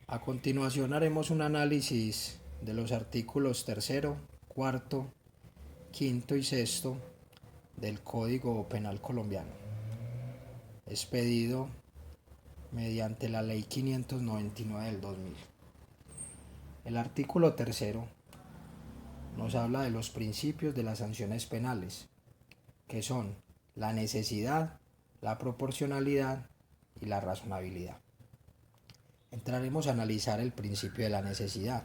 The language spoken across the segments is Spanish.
A continuación haremos un análisis de los artículos tercero, cuarto, quinto y sexto del Código Penal colombiano, expedido mediante la Ley 599 del 2000. El artículo tercero nos habla de los principios de las sanciones penales, que son la necesidad, la proporcionalidad y la razonabilidad. Entraremos a analizar el principio de la necesidad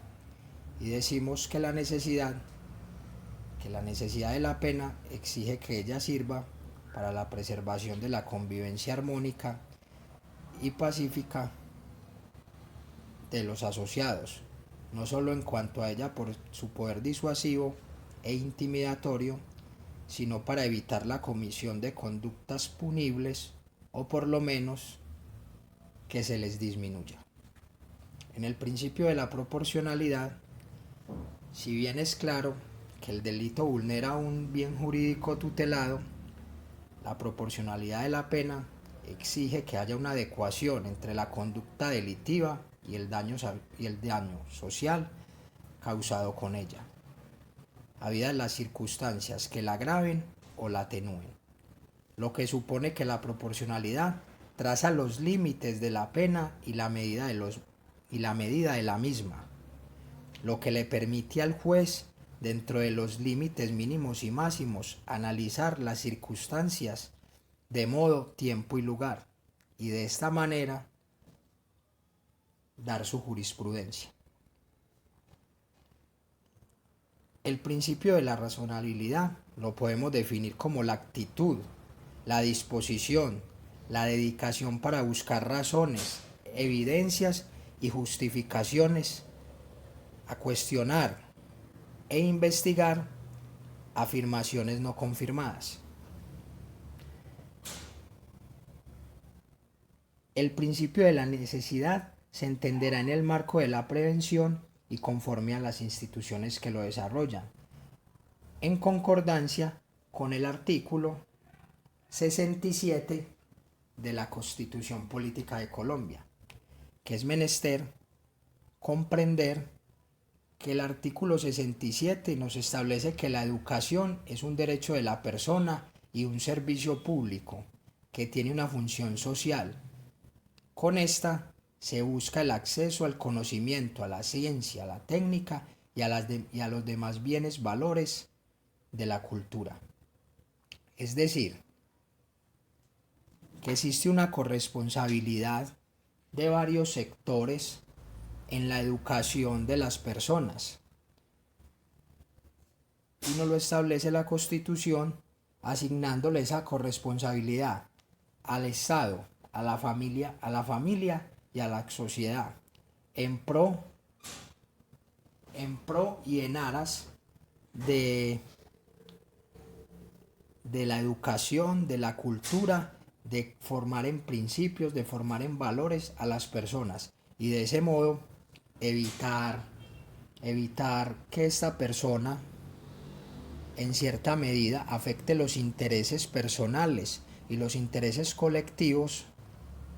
y decimos que la necesidad de la pena exige que ella sirva para la preservación de la convivencia armónica y pacífica de los asociados, no solo en cuanto a ella por su poder disuasivo e intimidatorio, sino para evitar la comisión de conductas punibles o por lo menos que se les disminuya. En el principio de la proporcionalidad, si bien es claro que el delito vulnera un bien jurídico tutelado, la proporcionalidad de la pena exige que haya una adecuación entre la conducta delictiva y el daño social causado con ella, habidas las circunstancias que la agraven o la atenúen, lo que supone que la proporcionalidad traza los límites de la pena y la medida de la misma, lo que le permite al juez, dentro de los límites mínimos y máximos, analizar las circunstancias de modo, tiempo y lugar, y de esta manera dar su jurisprudencia. El principio de la razonabilidad lo podemos definir como la actitud, la disposición, la dedicación para buscar razones, evidencias y justificaciones, a cuestionar e investigar afirmaciones no confirmadas. El principio de la necesidad se entenderá en el marco de la prevención y conforme a las instituciones que lo desarrollan, en concordancia con el artículo 67 de la Constitución Política de Colombia, que es menester comprender que el artículo 67 nos establece que la educación es un derecho de la persona y un servicio público que tiene una función social. Con esta se busca el acceso al conocimiento, a la ciencia, a la técnica y a los demás bienes valores de la cultura. Es decir, que existe una corresponsabilidad de varios sectores en la educación de las personas. Y nos lo establece la Constitución asignándole esa corresponsabilidad al Estado, a la familia y a la sociedad, en pro y en aras de, de la educación, de la cultura, de formar en principios, de formar en valores a las personas y de ese modo evitar que esta persona en cierta medida afecte los intereses personales y los intereses colectivos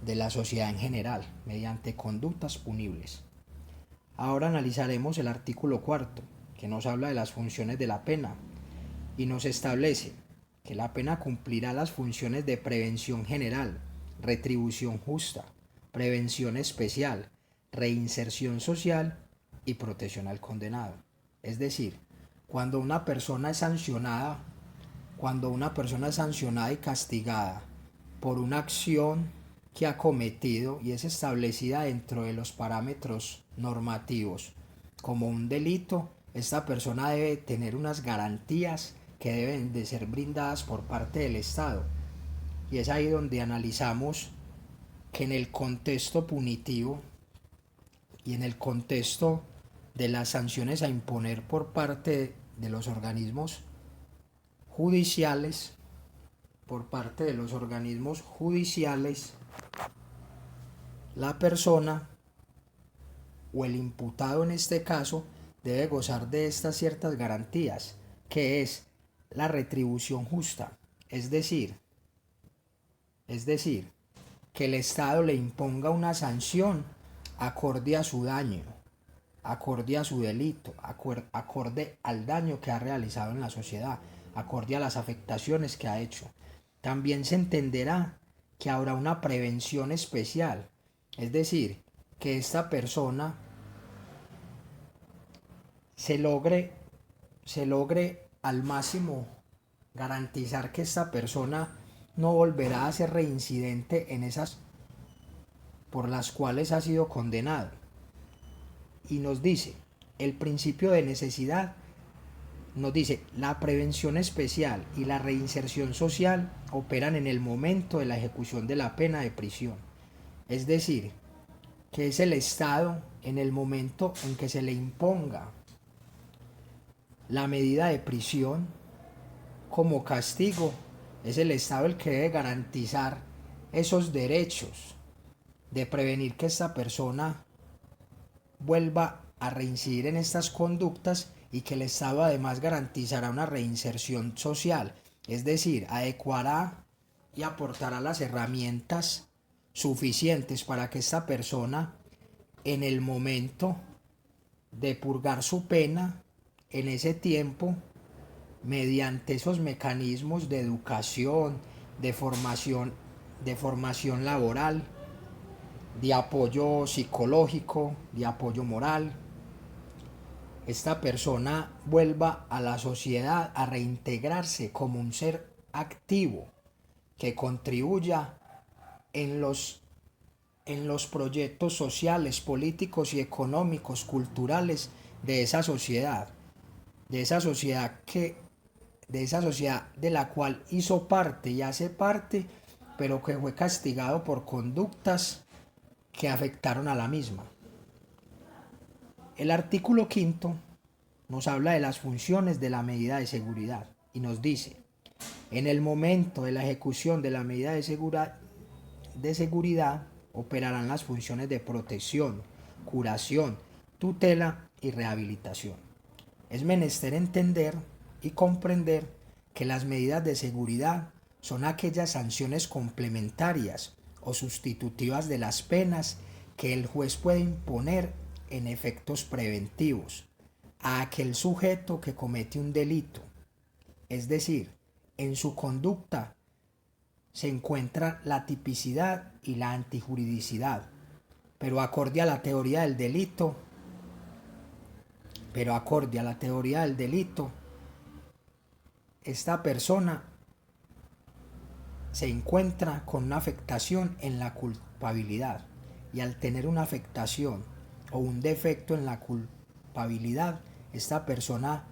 de la sociedad en general mediante conductas punibles. Ahora analizaremos el artículo cuarto, que nos habla de las funciones de la pena y nos establece que la pena cumplirá las funciones de prevención general, retribución justa, prevención especial, reinserción social y protección al condenado. Es decir, cuando una persona es sancionada y castigada por una acción que ha cometido y es establecida dentro de los parámetros normativos como un delito, esta persona debe tener unas garantías que deben de ser brindadas por parte del Estado. Y es ahí donde analizamos que en el contexto punitivo y en el contexto de las sanciones a imponer por parte de los organismos judiciales, la persona o el imputado en este caso debe gozar de estas ciertas garantías, que es la retribución justa, es decir, que el Estado le imponga una sanción acorde a su daño, acorde a su delito, acorde al daño que ha realizado en la sociedad, acorde a las afectaciones que ha hecho. También se entenderá que habrá una prevención especial, es decir, que esta persona se logre al máximo garantizar que esta persona no volverá a ser reincidente en esas por las cuales ha sido condenado. Y nos dice, el principio de necesidad nos dice, la prevención especial y la reinserción social operan en el momento de la ejecución de la pena de prisión. Es decir, que es el Estado en el momento en que se le imponga la medida de prisión como castigo, es el Estado el que debe garantizar esos derechos de prevenir que esta persona vuelva a reincidir en estas conductas y que el Estado además garantizará una reinserción social, es decir, adecuará y aportará las herramientas suficientes para que esta persona en el momento de purgar su pena, en ese tiempo, mediante esos mecanismos de educación, de formación laboral, de apoyo psicológico, de apoyo moral, esta persona vuelva a la sociedad a reintegrarse como un ser activo que contribuya en los proyectos sociales, políticos y económicos, culturales de esa sociedad, de esa sociedad de la cual hizo parte y hace parte, pero que fue castigado por conductas que afectaron a la misma. El artículo 5 nos habla de las funciones de la medida de seguridad y nos dice, en el momento de la ejecución de la medida de seguridad operarán las funciones de protección, curación, tutela y rehabilitación. Es menester entender y comprender que las medidas de seguridad son aquellas sanciones complementarias o sustitutivas de las penas que el juez puede imponer en efectos preventivos a aquel sujeto que comete un delito, es decir, en su conducta se encuentra la tipicidad y la antijuridicidad, pero acorde a la teoría del delito, esta persona se encuentra con una afectación en la culpabilidad, y al tener una afectación o un defecto en la culpabilidad, esta persona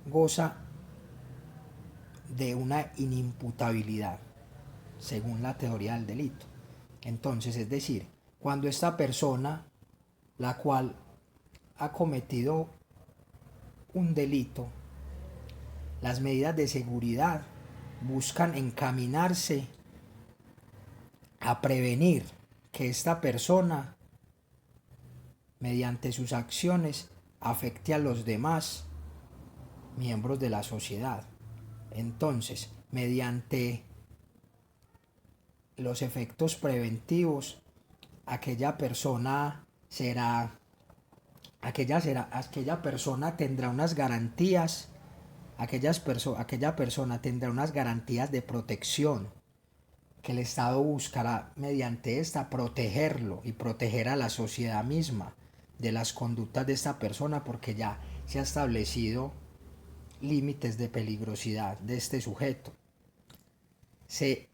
goza de una inimputabilidad según la teoría del delito. Entonces, es decir, cuando esta persona, la cual ha cometido un delito, las medidas de seguridad buscan encaminarse a prevenir que esta persona, mediante sus acciones, afecte a los demás miembros de la sociedad. Entonces, mediante los efectos preventivos, aquella persona tendrá unas garantías, aquella persona tendrá unas garantías de protección que el Estado buscará mediante esta protegerlo y proteger a la sociedad misma de las conductas de esta persona, porque ya se ha establecido límites de peligrosidad de este sujeto. Se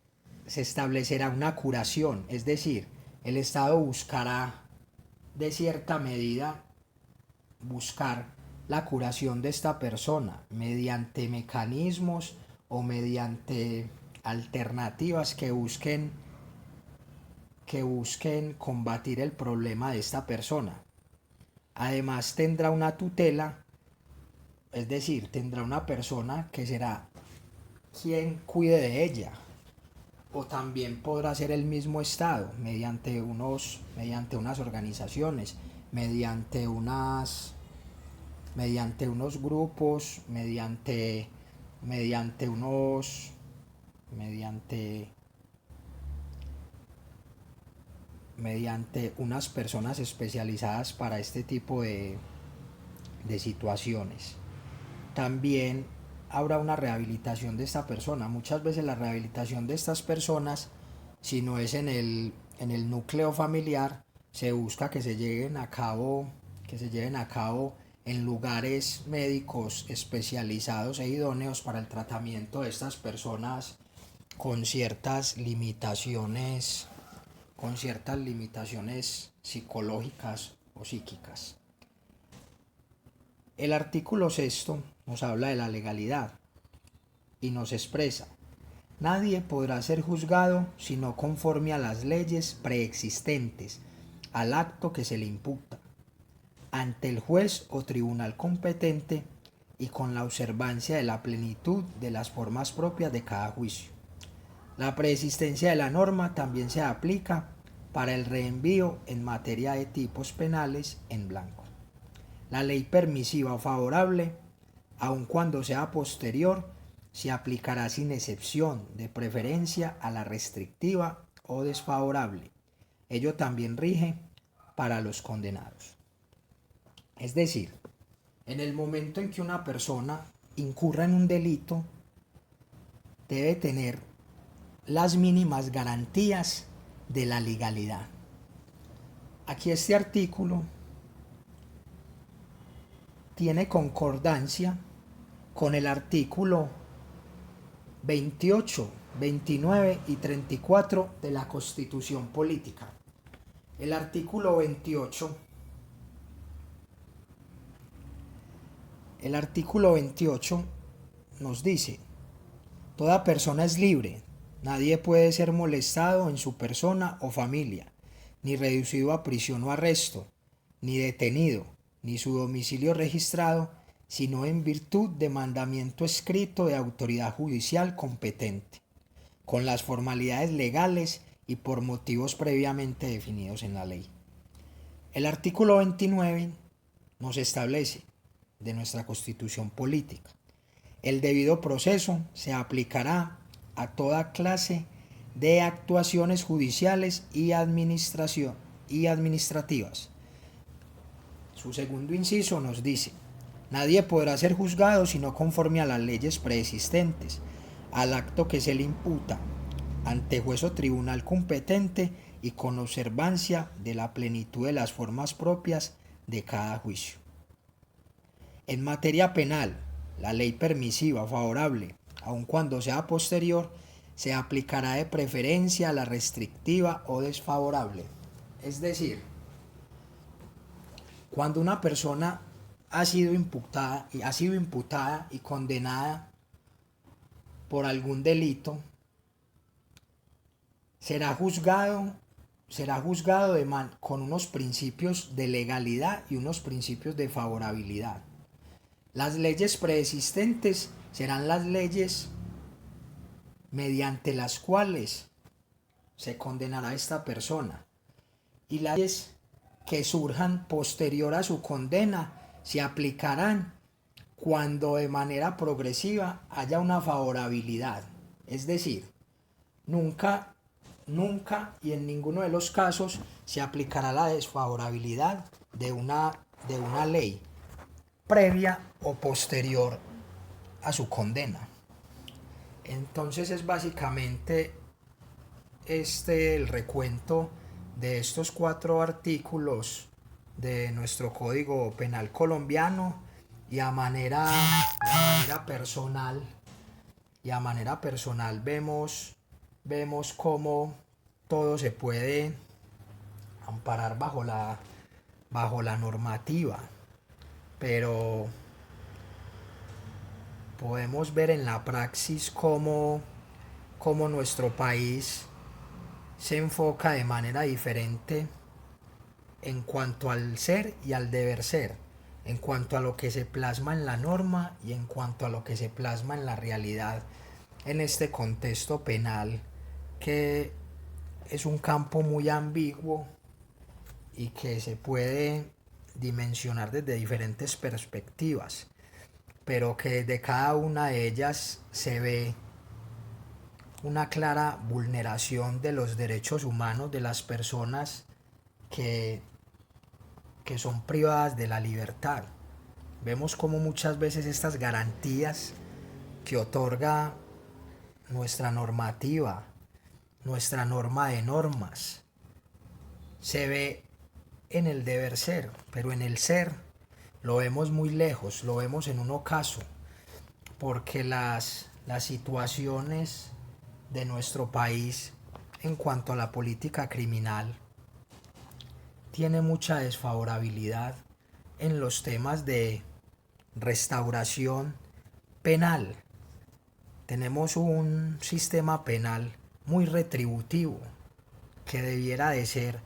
establecerá una curación, es decir, el Estado buscará de cierta medida buscar la curación de esta persona mediante mecanismos o mediante alternativas que busquen combatir el problema de esta persona. Además tendrá una tutela, es decir, tendrá una persona que será quien cuide de ella, o también podrá ser el mismo Estado mediante unas organizaciones, mediante unos grupos, mediante mediante unas personas especializadas para este tipo de situaciones. También habrá una rehabilitación de esta persona. Muchas veces la rehabilitación de estas personas, si no es en el núcleo familiar, se busca que se lleven a cabo en lugares médicos especializados e idóneos para el tratamiento de estas personas con ciertas limitaciones, psicológicas o psíquicas. El artículo sexto nos habla de la legalidad y nos expresa: nadie podrá ser juzgado sino conforme a las leyes preexistentes al acto que se le imputa, ante el juez o tribunal competente y con la observancia de la plenitud de las formas propias de cada juicio. La preexistencia de la norma también se aplica para el reenvío en materia de tipos penales en blanco. La ley permisiva o favorable, aun cuando sea posterior, se aplicará sin excepción de preferencia a la restrictiva o desfavorable. Ello también rige para los condenados. Es decir, en el momento en que una persona incurra en un delito, debe tener las mínimas garantías de la legalidad. Aquí este artículo tiene concordancia con el artículo 28, 29 y 34 de la Constitución Política. El artículo 28 nos dice: toda persona es libre, nadie puede ser molestado en su persona o familia, ni reducido a prisión o arresto, ni detenido, ni su domicilio registrado, sino en virtud de mandamiento escrito de autoridad judicial competente, con las formalidades legales y por motivos previamente definidos en la ley. El artículo 29 nos establece, de nuestra Constitución Política: el debido proceso se aplicará a toda clase de actuaciones judiciales y administrativas. Su segundo inciso nos dice: nadie podrá ser juzgado sino conforme a las leyes preexistentes al acto que se le imputa, ante juez o tribunal competente y con observancia de la plenitud de las formas propias de cada juicio. En materia penal, la ley permisiva favorable, aun cuando sea posterior, se aplicará de preferencia a la restrictiva o desfavorable. Es decir, cuando una persona ha sido imputada y condenada por algún delito, será juzgado con unos principios de legalidad y unos principios de favorabilidad. Las leyes preexistentes serán las leyes mediante las cuales se condenará a esta persona, y las leyes que surjan posterior a su condena se aplicarán cuando de manera progresiva haya una favorabilidad. Es decir, nunca y en ninguno de los casos se aplicará la desfavorabilidad de una ley previa o posterior a su condena. Entonces es básicamente el recuento de estos 4 artículos de nuestro Código Penal colombiano, y a manera personal vemos cómo todo se puede amparar bajo la normativa, pero podemos ver en la praxis cómo nuestro país se enfoca de manera diferente en cuanto al ser y al deber ser, en cuanto a lo que se plasma en la norma y en cuanto a lo que se plasma en la realidad en este contexto penal, que es un campo muy ambiguo y que se puede dimensionar desde diferentes perspectivas, pero que de cada una de ellas se ve una clara vulneración de los derechos humanos de las personas que, que son privadas de la libertad. Vemos como muchas veces estas garantías que otorga nuestra normativa, nuestra norma de normas, se ve en el deber ser, pero en el ser lo vemos muy lejos, lo vemos en un ocaso, porque las situaciones de nuestro país en cuanto a la política criminal tiene mucha desfavorabilidad en los temas de restauración penal. Tenemos un sistema penal muy retributivo que debiera de ser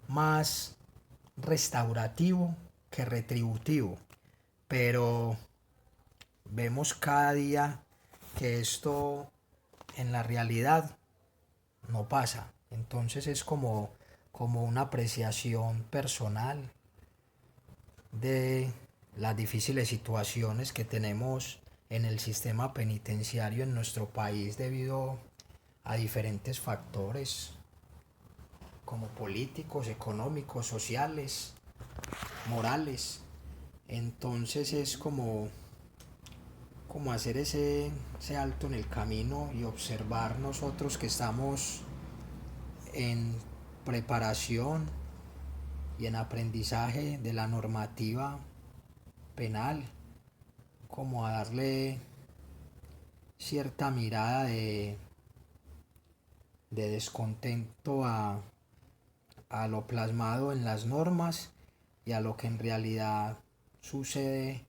más restaurativo que retributivo, pero vemos cada día que esto en la realidad no pasa. Entonces es como una apreciación personal de las difíciles situaciones que tenemos en el sistema penitenciario en nuestro país debido a diferentes factores como políticos, económicos, sociales, morales. Entonces es como hacer ese alto en el camino y observar nosotros que estamos en preparación y en aprendizaje de la normativa penal, como a darle cierta mirada de descontento a lo plasmado en las normas y a lo que en realidad sucede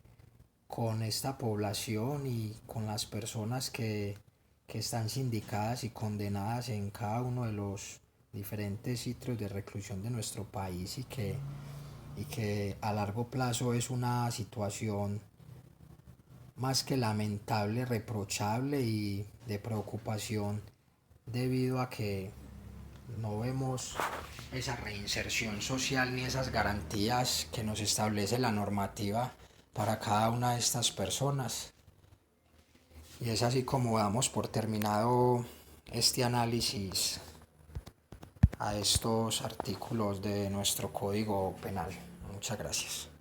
con esta población y con las personas que están sindicadas y condenadas en cada uno de los diferentes sitios de reclusión de nuestro país y que a largo plazo es una situación más que lamentable, reprochable y de preocupación debido a que no vemos esa reinserción social ni esas garantías que nos establece la normativa para cada una de estas personas. Y es así como damos por terminado este análisis a estos artículos de nuestro Código Penal. Muchas gracias.